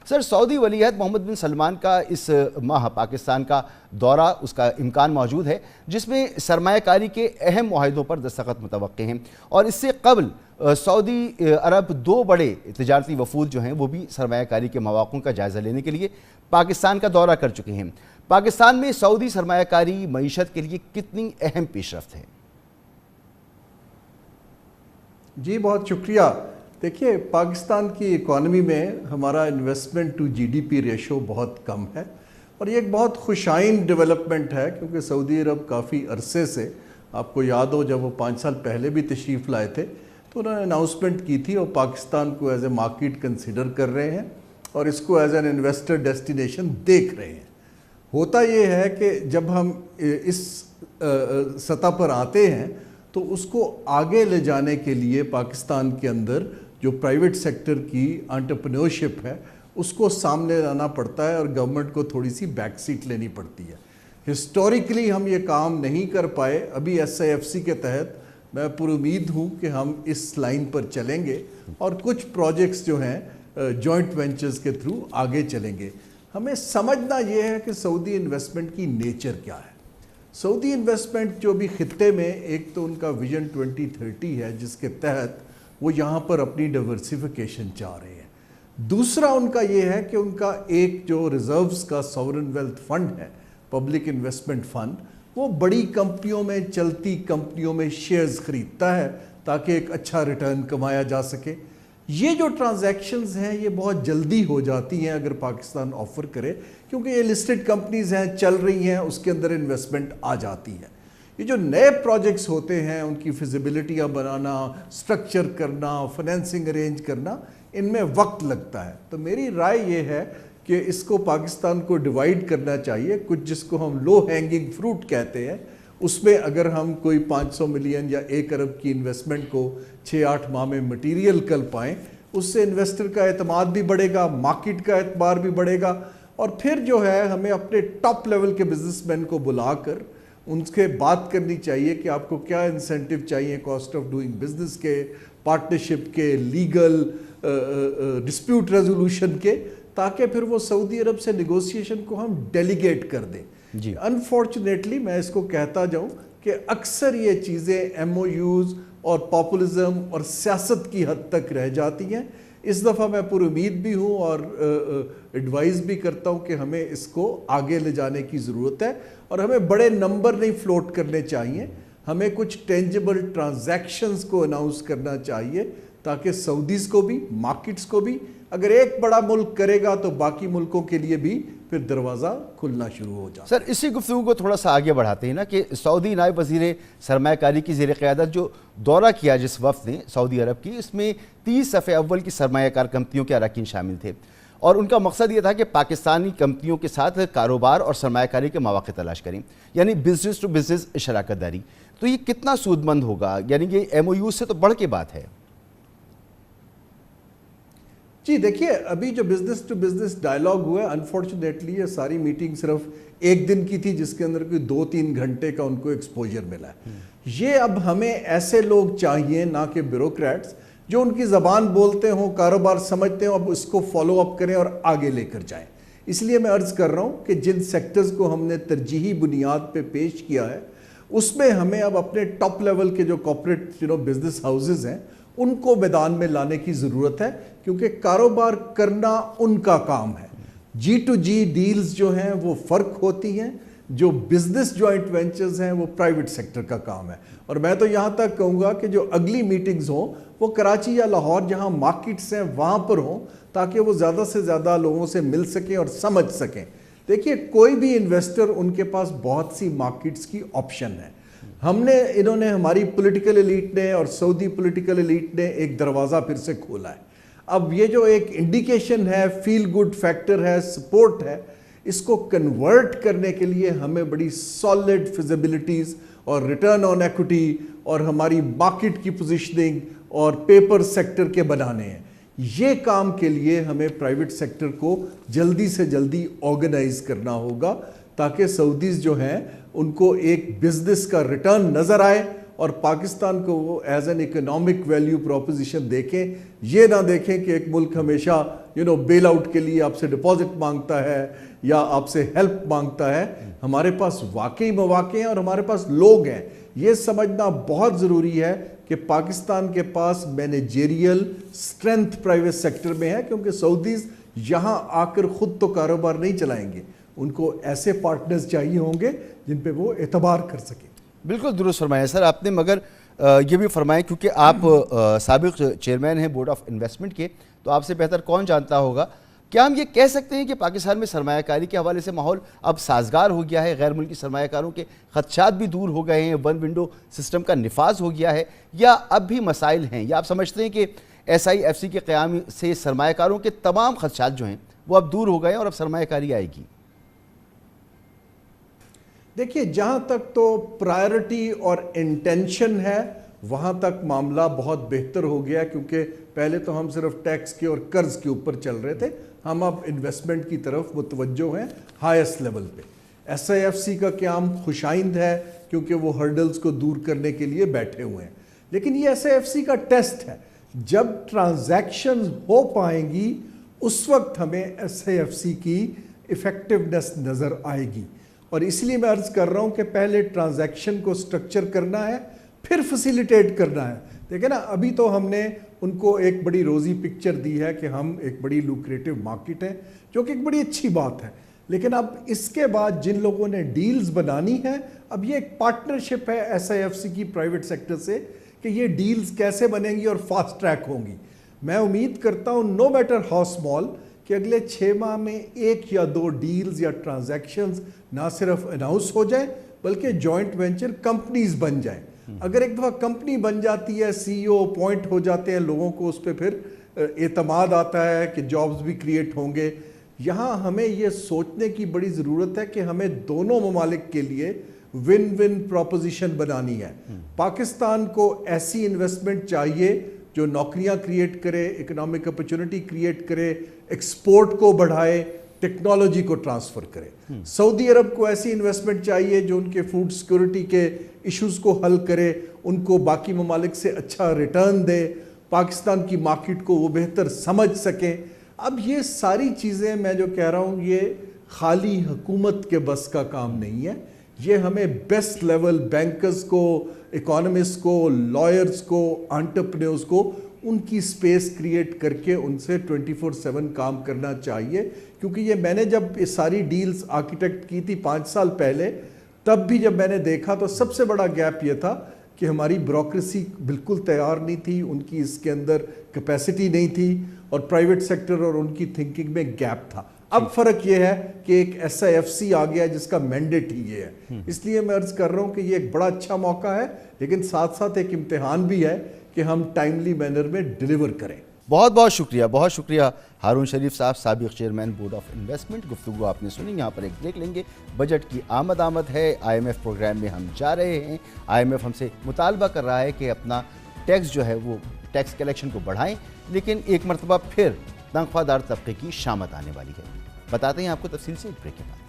سر، سعودی ولی عہد محمد بن سلمان کا اس ماہ پاکستان کا دورہ، اس کا امکان موجود ہے، جس میں سرمایہ کاری کے اہم معاہدوں پر دستخط متوقع ہیں، اور اس سے قبل سعودی عرب 2 بڑے تجارتی وفود جو ہیں وہ بھی سرمایہ کاری کے مواقع کا جائزہ لینے کے لیے پاکستان کا دورہ کر چکے ہیں۔ پاکستان میں سعودی سرمایہ کاری معیشت کے لیے کتنی اہم پیش رفت ہے؟ جی بہت شکریہ۔ دیکھیے، پاکستان کی اکانومی میں ہمارا انویسٹمنٹ ٹو جی ڈی پی ریشو بہت کم ہے، اور یہ ایک بہت خوشائن ڈیولپمنٹ ہے، کیونکہ سعودی عرب کافی عرصے سے، آپ کو یاد ہو جب وہ 5 سال پہلے بھی تشریف لائے تھے تو انہوں نے اناؤنسمنٹ کی تھی، اور پاکستان کو ایز اے مارکیٹ کنسیڈر کر رہے ہیں اور اس کو ایز این انویسٹر ڈیسٹینیشن دیکھ رہے ہیں۔ ہوتا یہ ہے کہ جب ہم اس سطح پر آتے ہیں تو اس کو آگے لے جانے کے لیے پاکستان کے اندر جو پرائیویٹ سیکٹر کی انٹرپرینورشپ ہے اس کو سامنے لانا پڑتا ہے، اور گورنمنٹ کو تھوڑی سی بیک سیٹ لینی پڑتی ہے۔ ہسٹوریکلی ہم یہ کام نہیں کر پائے، ابھی ایس آئی ایف سی کے تحت میں پر امید ہوں کہ ہم اس لائن پر چلیں گے، اور کچھ پروجیکٹس جو ہیں جوائنٹ وینچرز کے تھرو آگے چلیں گے۔ ہمیں سمجھنا یہ ہے کہ سعودی انویسٹمنٹ کی نیچر کیا ہے۔ سعودی انویسٹمنٹ جو بھی خطے میں، ایک تو ان کا ویژن 2030 ہے جس کے تحت وہ یہاں پر اپنی ڈائیورسیفیکیشن چاہ رہے ہیں۔ دوسرا ان کا یہ ہے کہ ان کا ایک جو ریزروز کا سورن ویلتھ فنڈ ہے، پبلک انویسٹمنٹ فنڈ، وہ بڑی کمپنیوں میں، چلتی کمپنیوں میں شیئرز خریدتا ہے تاکہ ایک اچھا ریٹرن کمایا جا سکے۔ یہ جو ٹرانزیکشنز ہیں یہ بہت جلدی ہو جاتی ہیں اگر پاکستان آفر کرے، کیونکہ یہ لسٹڈ کمپنیز ہیں، چل رہی ہیں، اس کے اندر انویسٹمنٹ آ جاتی ہے۔ یہ جو نئے پروجیکٹس ہوتے ہیں ان کی فیزیبلٹیاں بنانا، سٹرکچر کرنا، فنانسنگ ارینج کرنا، ان میں وقت لگتا ہے۔ تو میری رائے یہ ہے کہ اس کو پاکستان کو ڈیوائیڈ کرنا چاہیے، کچھ جس کو ہم لو ہینگنگ فروٹ کہتے ہیں، اس میں اگر ہم کوئی 500 ملین یا 1 ارب کی انویسٹمنٹ کو 6-8 ماہ میں مٹیریل کر پائیں، اس سے انویسٹر کا اعتماد بھی بڑھے گا، مارکیٹ کا اعتبار بھی بڑھے گا، اور پھر جو ہے ہمیں اپنے ٹاپ لیول کے بزنس مین کو بلا کر ان سے بات کرنی چاہیے کہ آپ کو کیا انسینٹو چاہیے، کاسٹ آف ڈوئنگ بزنس کے، پارٹنرشپ کے، لیگل ڈسپیوٹ ریزولوشن کے، تاکہ پھر وہ سعودی عرب سے نیگوسیشن کو ہم ڈیلیگیٹ کر دیں۔ انفارچونیٹلی میں اس کو کہتا جاؤں کہ اکثر یہ چیزیں ایم او یوز اور پاپولزم اور سیاست کی حد تک رہ جاتی ہیں۔ اس دفعہ میں پر امید بھی ہوں اور ایڈوائز بھی کرتا ہوں کہ ہمیں اس کو آگے لے جانے کی ضرورت ہے، اور ہمیں بڑے نمبر نہیں فلوٹ کرنے چاہیے، ہمیں کچھ ٹینجبل ٹرانزیکشنز کو اناؤنس کرنا چاہیے تاکہ سعودیز کو بھی، مارکیٹس کو بھی، اگر ایک بڑا ملک کرے گا تو باقی ملکوں کے لیے بھی پھر دروازہ کھلنا شروع ہو جائے۔ سر، اسی گفتگو کو تھوڑا سا آگے بڑھاتے ہیں نا کہ سعودی نائب وزیر سرمایہ کاری کی زیر قیادت جو دورہ کیا جس وفد نے سعودی عرب کی، اس میں 30 صف اول کی سرمایہ کار کمپنیوں کے اراکین شامل تھے، اور ان کا مقصد یہ تھا کہ پاکستانی کمپنیوں کے ساتھ کاروبار اور سرمایہ کاری کے مواقع تلاش کریں، یعنی بزنس ٹو بزنس شراکت داری۔ تو یہ کتنا سود مند ہوگا؟ یعنی یہ ایم او یو سے تو بڑھ کے بات ہے۔ جی دیکھیے، ابھی جو بزنس ٹو بزنس ڈائلاگ ہوا ہے، انفارچونیٹلی یہ ساری میٹنگ صرف 1 دن کی تھی جس کے اندر کوئی 2-3 گھنٹے کا ان کو ایکسپوجر ملا ہے۔ یہ اب ہمیں ایسے لوگ چاہیے، نہ کہ بیوروکریٹس، جو ان کی زبان بولتے ہوں، کاروبار سمجھتے ہوں، اب اس کو فالو اپ کریں اور آگے لے کر جائیں۔ اس لیے میں عرض کر رہا ہوں کہ جن سیکٹرز کو ہم نے ترجیحی بنیاد پہ پیش کیا ہے، اس میں ہمیں اب اپنے ٹاپ لیول کے جو کارپوریٹ بزنس ہاؤسز ہیں ان کو میدان میں لانے کی ضرورت ہے، کیونکہ کاروبار کرنا ان کا کام ہے۔ جی ٹو جی ڈیلز جو ہیں وہ فرق ہوتی ہیں، جو بزنس جوائنٹ وینچرز ہیں وہ پرائیویٹ سیکٹر کا کام ہے۔ اور میں تو یہاں تک کہوں گا کہ جو اگلی میٹنگز ہوں وہ کراچی یا لاہور جہاں مارکیٹس ہیں وہاں پر ہوں، تاکہ وہ زیادہ سے زیادہ لوگوں سے مل سکیں اور سمجھ سکیں۔ دیکھیے، کوئی بھی انویسٹر، ان کے پاس بہت سی مارکیٹس کی آپشن ہے۔ انہوں نے ہماری پولیٹیکل ایلیٹ نے اور سعودی پولیٹیکل ایلیٹ نے ایک دروازہ پھر سے کھولا ہے۔ اب یہ جو ایک انڈیکیشن ہے، فیل گڈ فیکٹر ہے، سپورٹ ہے، اس کو کنورٹ کرنے کے لیے ہمیں بڑی سالڈ فیزیبلٹیز اور ریٹرن آن ایکوٹی اور ہماری مارکیٹ کی پوزیشننگ اور پیپر سیکٹر کے بنانے ہیں۔ یہ کام کے لیے ہمیں پرائیویٹ سیکٹر کو جلدی سے جلدی آرگنائز کرنا ہوگا، تاکہ سعودیز جو ہیں ان کو ایک بزنس کا ریٹرن نظر آئے اور پاکستان کو وہ as an economic value proposition دیکھیں. یہ نہ دیکھیں کہ ایک ملک ہمیشہ بیل آؤٹ کے لیے آپ سے ڈپازٹ مانگتا ہے یا آپ سے ہیلپ مانگتا ہے. ہمارے پاس واقعی مواقع ہیں اور ہمارے پاس لوگ ہیں. یہ سمجھنا بہت ضروری ہے کہ پاکستان کے پاس مینیجریل اسٹرینتھ پرائیویٹ سیکٹر میں ہے, کیونکہ سعودیز یہاں آ کر خود تو کاروبار نہیں چلائیں گے. ان کو ایسے پارٹنرز چاہیے ہوں گے جن پہ وہ اعتبار کر سکیں. بالکل درست فرمایا سر آپ نے, مگر یہ بھی فرمائیں کیونکہ آپ سابق چیئرمین ہیں بورڈ آف انویسٹمنٹ کے, تو آپ سے بہتر کون جانتا ہوگا, کیا ہم یہ کہہ سکتے ہیں کہ پاکستان میں سرمایہ کاری کے حوالے سے ماحول اب سازگار ہو گیا ہے, غیر ملکی سرمایہ کاروں کے خدشات بھی دور ہو گئے ہیں, ون ونڈو سسٹم کا نفاذ ہو گیا ہے, یا اب بھی مسائل ہیں, یا آپ سمجھتے ہیں کہ SIFC کے قیام سے سرمایہ کاروں کے تمام خدشات جو ہیں وہ اب دور ہو گئے ہیں اور اب سرمایہ کاری آئے گی؟ دیکھیے, جہاں تک تو پرائرٹی اور انٹینشن ہے وہاں تک معاملہ بہت بہتر ہو گیا, کیونکہ پہلے تو ہم صرف ٹیکس کے اور قرض کے اوپر چل رہے تھے. ہم اب انویسٹمنٹ کی طرف متوجہ ہیں ہائیسٹ لیول پہ. SIFC کا قیام خوش آئند ہے کیونکہ وہ ہرڈلز کو دور کرنے کے لیے بیٹھے ہوئے ہیں. لیکن یہ SIFC کا ٹیسٹ ہے. جب ٹرانزیکشنز ہو پائیں گی اس وقت ہمیں SIFC کی ایفیکٹونیس نظر آئے گی. اور اس لیے میں عرض کر رہا ہوں کہ پہلے ٹرانزیکشن کو سٹرکچر کرنا ہے, پھر فیسیلیٹیٹ کرنا ہے. دیکھیں نا, ابھی تو ہم نے ان کو ایک بڑی روزی پکچر دی ہے کہ ہم ایک بڑی لوکریٹو مارکیٹ ہیں, جو کہ ایک بڑی اچھی بات ہے. لیکن اب اس کے بعد جن لوگوں نے ڈیلز بنانی ہے, اب یہ ایک پارٹنرشپ ہے SIFC کی پرائیویٹ سیکٹر سے کہ یہ ڈیلز کیسے بنیں گی اور فاسٹ ٹریک ہوں گی. میں امید کرتا ہوں نو میٹر ہاؤ اسمال کہ اگلے 6 ماہ میں 1 یا 2 ڈیلز یا ٹرانزیکشنز نہ صرف اناؤنس ہو جائیں بلکہ جوائنٹ وینچر کمپنیز بن جائیں. اگر ایک دفعہ کمپنی بن جاتی ہے, CEO اپوائنٹ ہو جاتے ہیں, لوگوں کو اس پہ پھر اعتماد آتا ہے کہ جابز بھی کریٹ ہوں گے. یہاں ہمیں یہ سوچنے کی بڑی ضرورت ہے کہ ہمیں دونوں ممالک کے لیے ون ون پروپوزیشن بنانی ہے. پاکستان کو ایسی انویسٹمنٹ چاہیے جو نوکریاں کریٹ کرے, اکنامک اپرچونٹی کریٹ کرے, ایکسپورٹ کو بڑھائے, ٹیکنالوجی کو ٹرانسفر کرے. سعودی عرب کو ایسی انویسٹمنٹ چاہیے جو ان کے فوڈ سیکورٹی کے ایشوز کو حل کرے, ان کو باقی ممالک سے اچھا ریٹرن دے, پاکستان کی مارکیٹ کو وہ بہتر سمجھ سکیں. اب یہ ساری چیزیں میں جو کہہ رہا ہوں یہ خالی حکومت کے بس کا کام نہیں ہے. یہ ہمیں بیسٹ لیول بینکرز کو, اکانومسٹ کو, لائرز کو, انٹرپرینورز کو ان کی سپیس کریٹ کر کے ان سے 24/7 کام کرنا چاہیے. کیونکہ یہ میں نے جب یہ ساری ڈیلز آرکیٹیکٹ کی تھی 5 سال پہلے, تب بھی جب میں نے دیکھا تو سب سے بڑا گیپ یہ تھا کہ ہماری بیوروکریسی بالکل تیار نہیں تھی, ان کی اس کے اندر کیپیسٹی نہیں تھی, اور پرائیویٹ سیکٹر اور ان کی تھنکنگ میں گیپ تھا. اب فرق یہ ہے کہ ایک SIFC آ گیا جس کا مینڈیٹ ہی یہ ہے. اس لیے میں عرض کر رہا ہوں کہ یہ ایک بڑا اچھا موقع ہے, لیکن ساتھ ساتھ ایک امتحان بھی ہے کہ ہم ٹائملی مینر میں ڈیلیور کریں. بہت بہت شکریہ ہارون شریف صاحب, سابق چیئرمین بورڈ آف انویسٹمنٹ. گفتگو آپ نے سنی. یہاں پر ایک بریک لیں گے. بجٹ کی آمد ہے. IMF پروگرام میں ہم جا رہے ہیں. IMF ہم سے مطالبہ کر رہا ہے کہ اپنا ٹیکس جو ہے وہ ٹیکس کلیکشن کو بڑھائیں, لیکن ایک مرتبہ پھر تنخواہ دار طبقے کی شامت آنے والی ہے. بتاتے ہیں آپ کو تفصیل سے ایک بریک کے بعد.